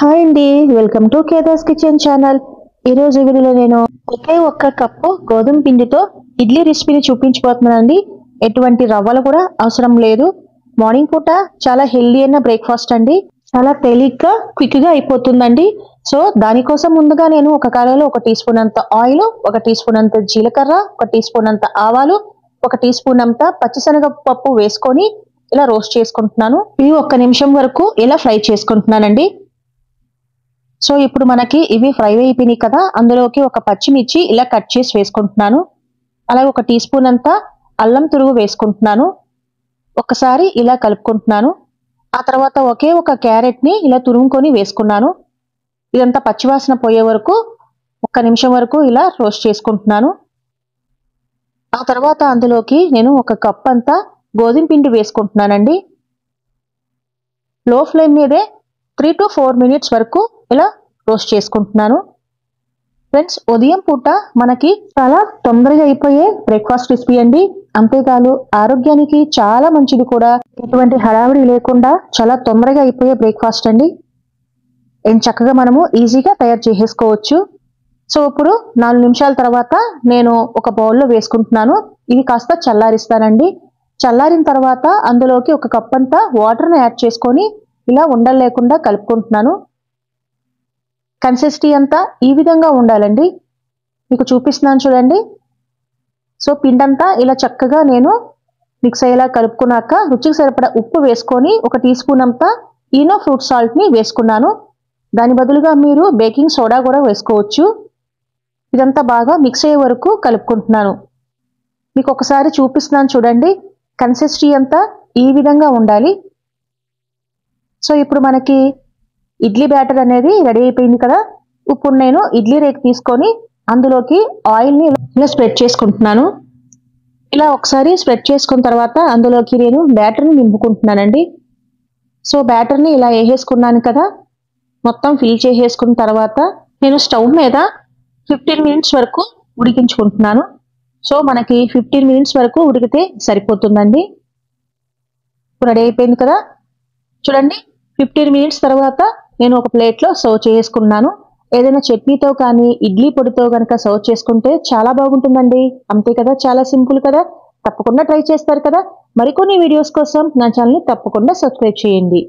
Hi అండి, welcome to కేదాస్ kitchen channel. ఈ రోజు వీడియోలో నేను ఒకే ఒక్క కప్పు గోధుమ పిండితో ఇడ్లీ రెసిపీని చూపించబోతున్నానండి. ఎటువంటి రవ్వలు కూడా అవసరం లేదు. మార్నింగ్ పూట చాలా హెల్దీ అయిన బ్రేక్ఫాస్ట్ అండి. చాలా తేలిగ్గా క్విక్గా అయిపోతుందండి. సో దానికోసం ముందుగా నేను ఒక కడాయిలో 1 టీ స్పూన్ అంత ఆయిల్, 1 టీ స్పూన్ అంత జీలకర్ర, 1 టీ స్పూన్ అంత ఆవాలు, 1 టీ స్పూన్ అంత పచ్చిశనగపప్పు వేసుకొని ఇలా రోస్ట్ చేసుకుంటున్నాను. ఇవి 1 నిమిషం వరకు ఇలా ఫ్రై చేసుకుంటున్నానండి. సో ఇప్పుడు మనకి ఇవి ఫ్రై అయిపోయినాయి కదా, అందులోకి ఒక పచ్చిమిర్చి ఇలా కట్ చేసి వేసుకుంటున్నాను. అలాగే 1 టీ స్పూన్ అంతా అల్లం తురుగు వేసుకుంటున్నాను. ఒకసారి ఇలా కలుపుకుంటున్నాను. ఆ తర్వాత ఒకే ఒక క్యారెట్ ని ఇలా తురుముకొని వేసుకున్నాను. ఇదంతా పచ్చివాసన పోయే వరకు 1 నిమిషం వరకు ఇలా రోస్ట్ చేసుకుంటున్నాను. ఆ తర్వాత అందులోకి నేను 1 కప్ అంతా గోధుమ పిండి వేసుకుంటున్నానండి. లో ఫ్లేమ్ మీదే 3 to 4 మినిట్స్ వరకు ఇలా రోస్ట్ చేసుకుంటున్నాను. ఫ్రెండ్స్, ఉదయం పూట మనకి చాలా తొందరగా అయిపోయే బ్రేక్ఫాస్ట్ రెసిపీ అండి. అంతేకాదు ఆరోగ్యానికి చాలా మంచిది కూడా. ఎటువంటి హడావిడి లేకుండా చాలా తొందరగా అయిపోయే బ్రేక్ఫాస్ట్ అండి. చక్కగా మనము ఈజీగా తయారు చేసేసుకోవచ్చు. సో ఇప్పుడు 4 నిమిషాల తర్వాత నేను ఒక బౌల్లో వేసుకుంటున్నాను. ఇది కాస్త చల్లారిస్తానండి. చల్లారిన తర్వాత అందులోకి 1 కప్ అంతా వాటర్ని యాడ్ చేసుకొని ఇలా ఉండలు లేకుండా కలుపుకుంటున్నాను. కన్సిస్టెన్సీ అంతా ఈ విధంగా ఉండాలండి. మీకు చూపిస్తున్నాను చూడండి. సో పిండంతా ఇలా చక్కగా నేను మిక్స్ అయ్యేలా కలుపుకున్నాక రుచికి సరిపడా ఉప్పు వేసుకొని 1 టీ స్పూన్ అంతా ఈనో ఫ్రూట్ సాల్ట్ని వేసుకున్నాను. దాని బదులుగా మీరు బేకింగ్ సోడా కూడా వేసుకోవచ్చు. ఇదంతా బాగా మిక్స్ అయ్యే వరకు కలుపుకుంటున్నాను. మీకు ఒకసారి చూపిస్తున్నాను చూడండి. కన్సిస్టెన్సీ అంతా ఈ విధంగా ఉండాలి. సో ఇప్పుడు మనకి ఇడ్లీ బ్యాటర్ అనేది రెడీ అయిపోయింది కదా. ఇప్పుడు నేను ఇడ్లీ రేక్ తీసుకొని అందులోకి ఆయిల్ని ఇలా స్ప్రెడ్ చేసుకుంటున్నాను. ఇలా ఒకసారి స్ప్రెడ్ చేసుకున్న తర్వాత అందులోకి నేను బ్యాటర్ని నింపుకుంటున్నానండి. సో బ్యాటర్ని ఇలా వేసేసుకున్నాను కదా, మొత్తం ఫిల్ చేసేసుకున్న తర్వాత నేను స్టవ్ మీద 15 మినిట్స్ వరకు ఉడికించుకుంటున్నాను. సో మనకి 15 మినిట్స్ వరకు ఉడికితే సరిపోతుందండి. రెడీ అయిపోయింది కదా చూడండి. 15 మినిట్స్ తర్వాత నేను ఒక ప్లేట్లో సర్వ్ చేసుకున్నాను. ఏదైనా చట్నీతో కానీ ఇడ్లీ పొడితో కనుక సర్వ్ చేసుకుంటే చాలా బాగుంటుందండి. అంతే కదా, చాలా సింపుల్ కదా. తప్పకుండా ట్రై చేస్తారు కదా. మరికొన్ని వీడియోస్ కోసం నా ఛానల్ని తప్పకుండా సబ్స్క్రైబ్ చేయండి.